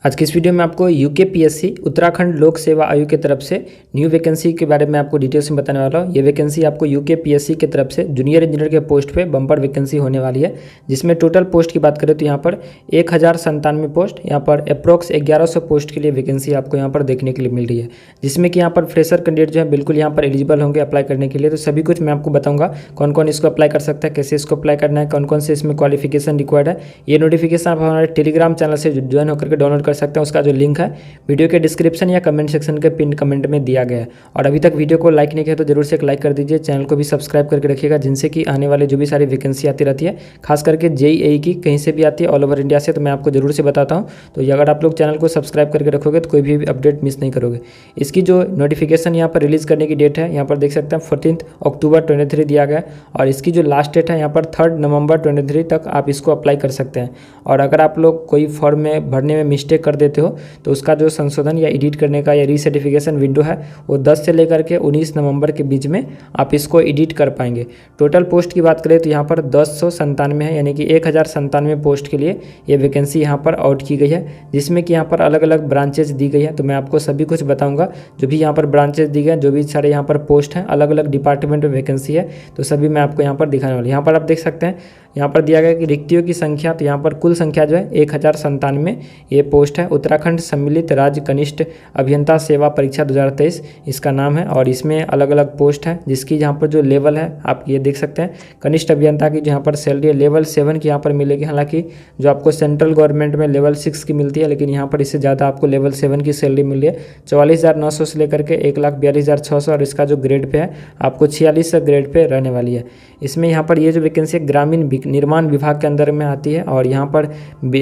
आज की इस वीडियो में आपको यूकेपीएससी उत्तराखंड लोक सेवा आयोग की तरफ से न्यू वैकेंसी के बारे में आपको डिटेल्स में बताने वाला हूँ। ये वैकेंसी आपको यूकेपीएससी की तरफ से जूनियर इंजीनियर के पोस्ट पे बम्पर वैकेंसी होने वाली है, जिसमें टोटल पोस्ट की बात करें तो यहाँ पर 1097 पोस्ट, यहाँ पर अप्रोक्स 1100 पोस्ट के लिए वैकेंसी आपको यहाँ पर देखने के लिए मिल रही है, जिसमें कि यहाँ पर फ्रेशर कैंडिडेट जो है बिल्कुल यहाँ पर एलिजिबल होंगे अप्लाई करने के लिए। तो सभी कुछ मैं आपको बताऊँगा कौन कौन इसको अप्लाई कर सकता है, कैसे इसको अप्लाई करना है, कौन कौन से इसमें क्वालिफिकेशन रिक्वायर्ड है। ये नोटिफिकेशन आप हमारे टेलीग्राम चैनल से ज्वाइन होकर के डाउनलोड कर सकते हैं। उसका जो लिंक है वीडियो के डिस्क्रिप्शन या कमेंट सेक्शन के पिन कमेंट में दिया गया है। और अभी तक वीडियो को लाइक नहीं किया तो जरूर से एक लाइक कर दीजिए, चैनल को भी सब्सक्राइब करके रखिएगा, जिनसे कि आने वाले जो भी सारी वैकेंसी आती रहती है, खास करके जेईई की कहीं से भी आती है ऑल ओवर इंडिया से, तो मैं आपको जरूर से बताता हूँ। तो ये अगर आप लोग चैनल को सब्सक्राइब करके रखोगे तो कोई भी अपडेट मिस नहीं करोगे। इसकी जो नोटिफिकेशन यहाँ पर रिलीज़ करने की डेट है, यहाँ पर देख सकते हैं 14 अक्टूबर 2023 दिया गया है। और इसकी जो लास्ट डेट है यहाँ पर 3 नवंबर 2023 तक आप इसको अप्लाई कर सकते हैं। और अगर आप लोग कोई फॉर्म में भरने में मिस्टेक कर देते हो तो उसका जो संशोधन या एडिट करने का या रीसर्टिफिकेशन विंडो है वो 10 से लेकर के 19 नवंबर के बीच में आप इसको एडिट कर पाएंगे। टोटल पोस्ट की बात करें तो यहाँ पर 1097 है, यानी कि 1097 पोस्ट के लिए ये वैकेंसी यहाँ पर आउट की गई है, जिसमें कि यहाँ पर अलग अलग ब्रांचेज दी गई है। तो मैं आपको सभी कुछ बताऊँगा, जो भी यहाँ पर ब्रांचेज दी गए, जो भी सारे यहाँ पर पोस्ट हैं, अलग अलग डिपार्टमेंट में वैकेंसी है, तो सभी मैं आपको यहाँ पर दिखाने वाला हूँ। यहाँ पर आप देख सकते हैं, यहाँ पर दिया गया कि रिक्तियों की संख्या, तो यहाँ पर कुल संख्या जो है 1097 ये पोस्ट है। उत्तराखंड सम्मिलित राज्य कनिष्ठ अभियंता सेवा परीक्षा 2023 इसका नाम है। और इसमें अलग अलग पोस्ट है, जिसकी यहाँ पर जो लेवल है आप ये देख सकते हैं। कनिष्ठ अभियंता की जहाँ पर सैलरी है लेवल 7 की यहाँ पर मिलेगी, हालांकि जो आपको सेंट्रल गवर्नमेंट में लेवल 6 की मिलती है, लेकिन यहाँ पर इससे ज़्यादा आपको लेवल 7 की सैलरी मिल रही है, 44,900 से लेकर के 1,42,600। और इसका जो ग्रेड पे है आपको 46 ग्रेड पे रहने वाली है। इसमें यहाँ पर ये जो वैकेंसी ग्रामीण निर्माण विभाग के अंदर में आती है, और यहाँ पर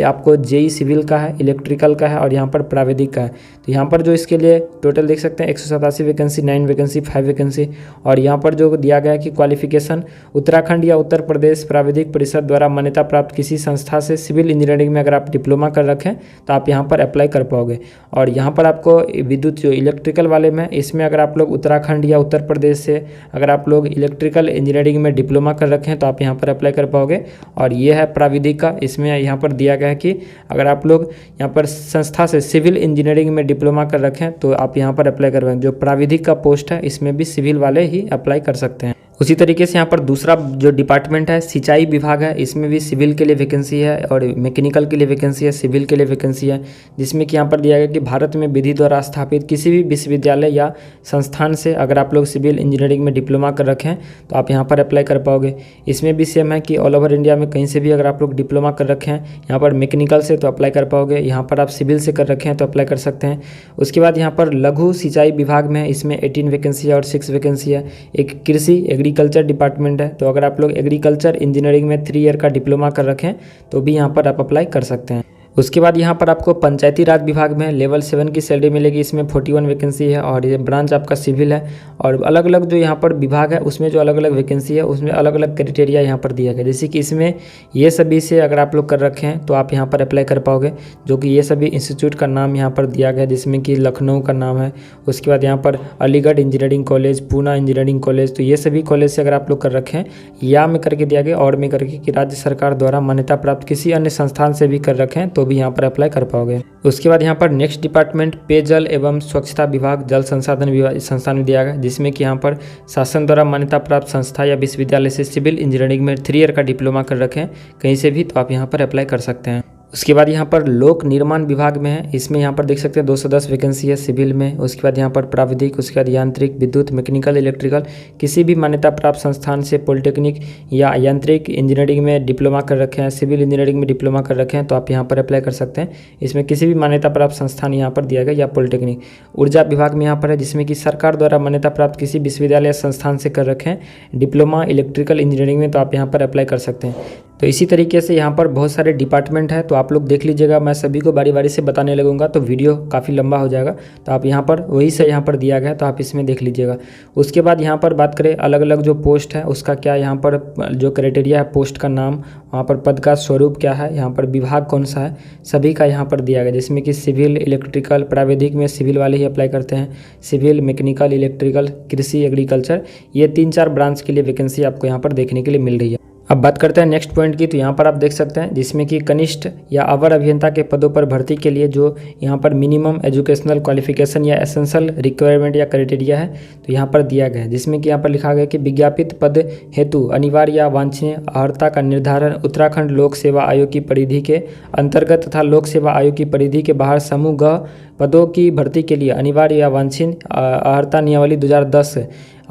आपको जेई सिविल का है, इलेक्ट्रिकल का है, और यहाँ पर प्राविधिक का है। तो यहाँ पर जो इसके लिए टोटल देख सकते हैं 187 वैकेंसी, 9 वैकेंसी, 5 वैकेंसी। और यहाँ पर जो दिया गया है कि क्वालिफिकेशन उत्तराखंड या उत्तर प्रदेश प्राविधिक परिषद द्वारा मान्यता प्राप्त किसी संस्था से सिविल इंजीनियरिंग में अगर आप डिप्लोमा कर रखें तो आप यहाँ पर अप्लाई कर पाओगे। और यहाँ पर आपको विद्युत जो इलेक्ट्रिकल वाले में, इसमें अगर आप लोग उत्तराखंड या उत्तर प्रदेश से अगर आप लोग इलेक्ट्रिकल इंजीनियरिंग में डिप्लोमा कर रखें तो आप यहाँ पर अप्लाई कर पाओगे। और ये है प्राविधिक का, इसमें यहाँ पर दिया गया है कि अगर आप लोग यहाँ पर संस्था से सिविल इंजीनियरिंग में डिप्लोमा कर रखें तो आप यहाँ पर अप्लाई कर पाएंगे। जो प्राविधिक का पोस्ट है इसमें भी सिविल वाले ही अप्लाई कर सकते हैं। उसी तरीके से यहाँ पर दूसरा जो डिपार्टमेंट है सिंचाई विभाग है, इसमें भी सिविल के लिए वैकेंसी है और मैकेनिकल के लिए वैकेंसी है, सिविल के लिए वैकेंसी है, जिसमें कि यहाँ पर दिया गया कि भारत में विधि द्वारा स्थापित किसी भी विश्वविद्यालय या संस्थान से अगर आप लोग सिविल इंजीनियरिंग में डिप्लोमा कर रखें तो आप यहाँ पर अप्लाई कर पाओगे। इसमें भी सेम है कि ऑल ओवर इंडिया में कहीं से भी अगर आप लोग डिप्लोमा कर रखें यहाँ पर मैकेनिकल से तो अप्लाई कर पाओगे, यहाँ पर आप सिविल से कर रखें तो अप्लाई कर सकते हैं। उसके बाद यहाँ पर लघु सिंचाई विभाग में इसमें 18 वैकेंसी है और 6 वैकेंसी है। एक कृषि एग्रीकल्चर डिपार्टमेंट है, तो अगर आप लोग एग्रीकल्चर इंजीनियरिंग में 3 ईयर का डिप्लोमा कर रखें तो भी यहाँ पर आप अप्लाई कर सकते हैं। उसके बाद यहाँ पर आपको पंचायती राज विभाग में लेवल 7 की सैलरी मिलेगी, इसमें 41 वैकेंसी है और ये ब्रांच आपका सिविल है। और अलग अलग जो यहाँ पर विभाग है उसमें जो अलग अलग वैकेंसी है उसमें अलग अलग क्राइटेरिया यहाँ पर दिया गया, जैसे कि इसमें ये सभी से अगर आप लोग कर रखे हैं तो आप यहाँ पर अप्लाई कर पाओगे, जो कि ये सभी इंस्टीट्यूट का नाम यहाँ पर दिया गया, जिसमें कि लखनऊ का नाम है। उसके बाद यहाँ पर Aligarh engineering college, Poona engineering college, तो ये सभी कॉलेज से अगर आप लोग कर रखे हैं या में करके दिया गया और में करके कि राज्य सरकार द्वारा मान्यता प्राप्त किसी अन्य संस्थान से भी कर रखें तो भी यहाँ पर अप्लाई कर पाओगे। उसके बाद यहाँ पर नेक्स्ट डिपार्टमेंट पेयजल एवं स्वच्छता विभाग, जल संसाधन विभाग संस्थान में दिया गया, जिसमें कि यहाँ पर शासन द्वारा मान्यता प्राप्त संस्था या विश्वविद्यालय से सिविल इंजीनियरिंग में 3 ईयर का डिप्लोमा कर रखें कहीं से भी तो आप यहाँ पर अप्लाई कर सकते हैं। उसके बाद यहाँ पर लोक निर्माण विभाग में है, इसमें यहाँ पर देख सकते हैं 210 वैकेंसी है सिविल में। उसके बाद यहाँ पर प्राविधिक, उसके बाद यांत्रिक, विद्युत, मैकेनिकल, इलेक्ट्रिकल, किसी भी मान्यता प्राप्त संस्थान से पॉलिटेक्निक या यांत्रिक इंजीनियरिंग में डिप्लोमा कर रखे हैं, सिविल इंजीनियरिंग में डिप्लोमा कर रखे हैं तो आप यहाँ पर अप्लाई कर सकते हैं। इसमें किसी भी मान्यता प्राप्त संस्थान यहाँ पर दिया गया या पॉलिटेक्निक। ऊर्जा विभाग में यहाँ पर है, जिसमें कि सरकार द्वारा मान्यता प्राप्त किसी विश्वविद्यालय या संस्थान से कर रखे हैं डिप्लोमा इलेक्ट्रिकल इंजीनियरिंग में तो आप यहाँ पर अप्लाई कर सकते हैं। तो इसी तरीके से यहाँ पर बहुत सारे डिपार्टमेंट है, तो आप लोग देख लीजिएगा, मैं सभी को बारी बारी से बताने लगूंगा तो वीडियो काफ़ी लंबा हो जाएगा, तो आप यहाँ पर वही से यहाँ पर दिया गया तो आप इसमें देख लीजिएगा। उसके बाद यहाँ पर बात करें अलग अलग जो पोस्ट है उसका क्या यहाँ पर जो क्राइटेरिया है, पोस्ट का नाम, वहाँ पर पद का स्वरूप क्या है, यहाँ पर विभाग कौन सा है, सभी का यहाँ पर दिया गया, जिसमें कि सिविल, इलेक्ट्रिकल, प्राविधिक में सिविल वाले ही अप्लाई करते हैं, सिविल, मैकेनिकल, इलेक्ट्रिकल, कृषि, एग्रीकल्चर, ये 3-4 ब्रांच के लिए वैकेंसी आपको यहाँ पर देखने के लिए मिल रही है। अब बात करते हैं नेक्स्ट पॉइंट की। तो यहाँ पर आप देख सकते हैं जिसमें कि कनिष्ठ या अवर अभियंता के पदों पर भर्ती के लिए जो यहाँ पर मिनिमम एजुकेशनल क्वालिफिकेशन या एसेंशियल रिक्वायरमेंट या क्राइटेरिया है तो यहाँ पर दिया गया है, जिसमें कि यहाँ पर लिखा गया कि विज्ञापित पद हेतु अनिवार्य या वांछनीय अर्हता का निर्धारण उत्तराखंड लोक सेवा आयोग की परिधि के अंतर्गत तथा लोक सेवा आयोग की परिधि के बाहर समूह ग पदों की भर्ती के लिए अनिवार्य या वांछनीय अर्हता नियमावली 2010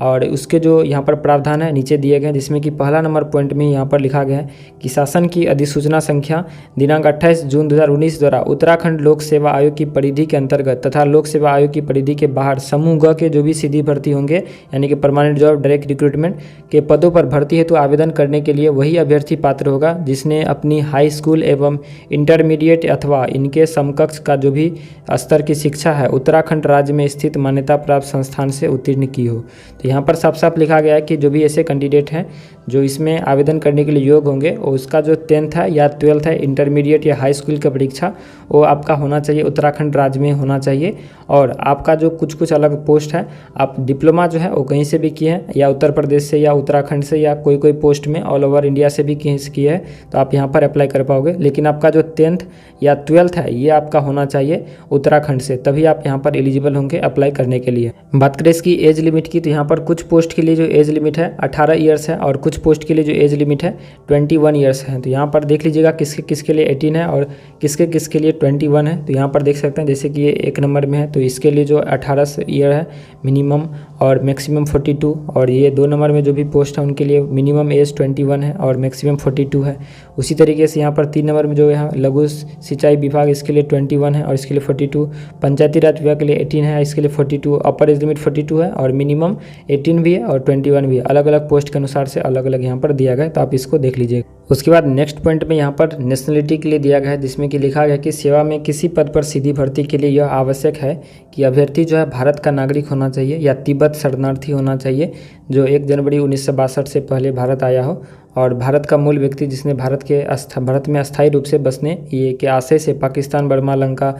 और उसके जो यहाँ पर प्रावधान है नीचे दिए गए हैं, जिसमें कि पहला नंबर पॉइंट में यहाँ पर लिखा गया है कि शासन की अधिसूचना संख्या दिनांक 28 जून 2019 द्वारा उत्तराखंड लोक सेवा आयोग की परिधि के अंतर्गत तथा लोक सेवा आयोग की परिधि के बाहर समूह ग के जो भी सीधी भर्ती होंगे यानी कि परमानेंट जॉब डायरेक्ट रिक्रूटमेंट के पदों पर भर्ती हेतु आवेदन करने के लिए वही अभ्यर्थी पात्र होगा जिसने अपनी हाई स्कूल एवं इंटरमीडिएट अथवा इनके समकक्ष का जो भी स्तर की शिक्षा है उत्तराखंड राज्य में स्थित मान्यता प्राप्त संस्थान से उत्तीर्ण की हो। तो यहाँ पर साफ साफ लिखा गया है कि जो भी ऐसे कैंडिडेट हैं जो इसमें आवेदन करने के लिए योग्य होंगे और उसका जो 10th है या 12th है इंटरमीडिएट या हाई स्कूल का परीक्षा वो आपका होना चाहिए उत्तराखंड राज्य में होना चाहिए। और आपका जो कुछ अलग पोस्ट है आप डिप्लोमा जो है वो कहीं से भी किए हैं या उत्तर प्रदेश से या उत्तराखंड से या कोई पोस्ट में ऑल ओवर इंडिया से भी कहीं से किए हैं तो आप यहाँ पर अप्लाई कर पाओगे। लेकिन आपका जो 10th या 12th है ये आपका होना चाहिए उत्तराखंड से, तभी आप यहाँ पर एलिजिबल होंगे अप्लाई करने के लिए। बात करें इसकी एज लिमिट की तो यहाँ पर कुछ पोस्ट के लिए जो एज लिमिट है 18 ईयर्स है और कुछ पोस्ट के लिए जो एज लिमिट है 21 ईयर्स है। तो यहाँ पर देख लीजिएगा किसके किसके लिए 18 है और किसके किसके लिए 21 है। तो यहाँ पर देख सकते हैं जैसे कि ये 1 नंबर में है तो इसके लिए जो 18 ईयर है मिनिमम और मैक्सिमम 42 और ये 2 नंबर में जो भी पोस्ट है उनके लिए मिनिमम एज 21 है और मैक्सिमम 42 है। उसी तरीके से यहाँ पर 3 नंबर में जो है लघु सिंचाई विभाग इसके लिए 21 है और इसके लिए 42, पंचायती राज विभाग के लिए 18 है इसके लिए 42, अपर एज लिमिट 42 है और मिनिमम 18 भी है और 21 भी है। अलग अलग पोस्ट के अनुसार से अलग अलग यहाँ पर दिया गया है तो आप इसको देख लीजिएगा। उसके बाद नेक्स्ट पॉइंट में यहाँ पर नेशनलिटी के लिए दिया गया है, जिसमें कि लिखा गया कि सेवा में किसी पद पर सीधी भर्ती के लिए यह आवश्यक है कि अभ्यर्थी जो है भारत का नागरिक होना चाहिए या तिब्बत शरणार्थी होना चाहिए जो 1 जनवरी 1962 से पहले भारत आया हो और भारत का मूल व्यक्ति जिसने भारत में अस्थायी रूप से बसने ये के आशय से पाकिस्तान, बर्मा, लंका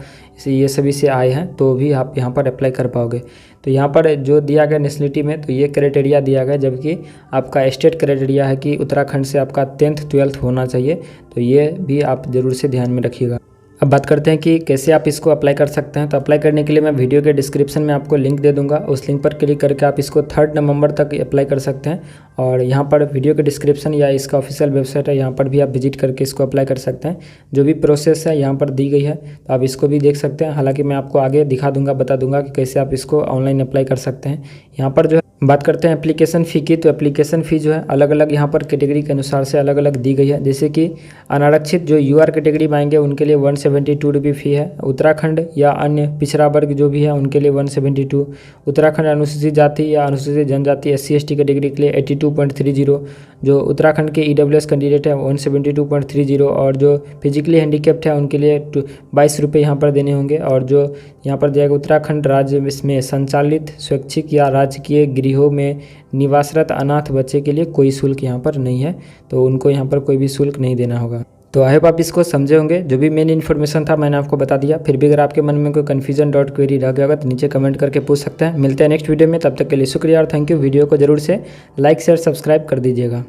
ये सभी से आए हैं तो भी आप यहाँ पर अप्लाई कर पाओगे। तो यहाँ पर जो दिया गया नेशनलिटी में तो ये क्राइटेरिया दिया गया, जबकि आपका स्टेट क्राइटेरिया है कि उत्तराखंड से आपका 10th 12th होना चाहिए। तो ये भी आप ज़रूर से ध्यान में रखिएगा। अब बात करते हैं कि कैसे आप इसको अप्लाई कर सकते हैं। तो अप्लाई करने के लिए मैं वीडियो के डिस्क्रिप्शन में आपको लिंक दे दूंगा, उस लिंक पर क्लिक करके आप इसको 3 नवंबर तक अप्लाई कर सकते हैं। और यहाँ पर वीडियो के डिस्क्रिप्शन या इसका ऑफिशियल वेबसाइट है, यहाँ पर भी आप विजिट करके इसको अप्लाई कर सकते हैं। जो भी प्रोसेस है यहाँ पर दी गई है तो आप इसको भी देख सकते हैं। हालाँकि मैं आपको आगे दिखा दूँगा, बता दूँगा कि कैसे आप इसको ऑनलाइन अप्लाई कर सकते हैं। यहाँ पर जो बात करते हैं एप्लीकेशन फ़ी की, तो एप्लीकेशन फ़ी जो है अलग अलग यहाँ पर कैटेगरी के अनुसार से अलग अलग दी गई है। जैसे कि अनारक्षित जो यूआर कैटेगरी में आएंगे उनके लिए 172 रुपये फ़ी है। उत्तराखंड या अन्य पिछड़ा वर्ग जो भी है उनके लिए 172। उत्तराखंड अनुसूचित जाति या अनुसूचित जनजाति SC/ST कैटेगरी के लिए 82.30। जो उत्तराखंड के EWS कैंडिडेट है 172.30 और जो फिजिकली हैंडीकैप्ड है उनके लिए 22 रुपये यहाँ पर देने होंगे। और जो यहाँ पर जाएगा उत्तराखंड राज्य में संचालित स्वैच्छिक या राजकीय गृहों में निवासरत अनाथ बच्चे के लिए कोई शुल्क यहाँ पर नहीं है, तो उनको यहाँ पर कोई भी शुल्क नहीं देना होगा। तो आई होप आप इसको समझे होंगे। जो भी मेन इन्फॉर्मेशन था मैंने आपको बता दिया। फिर भी अगर आपके मन में कोई कन्फ्यूजन डॉट क्वेरी रह गया होगा तो नीचे कमेंट करके पूछ सकते हैं। मिलते हैं नेक्स्ट वीडियो में, तब तक के लिए शुक्रिया और थैंक यू। वीडियो को जरूर से लाइक शेयर सब्सक्राइब कर दीजिएगा।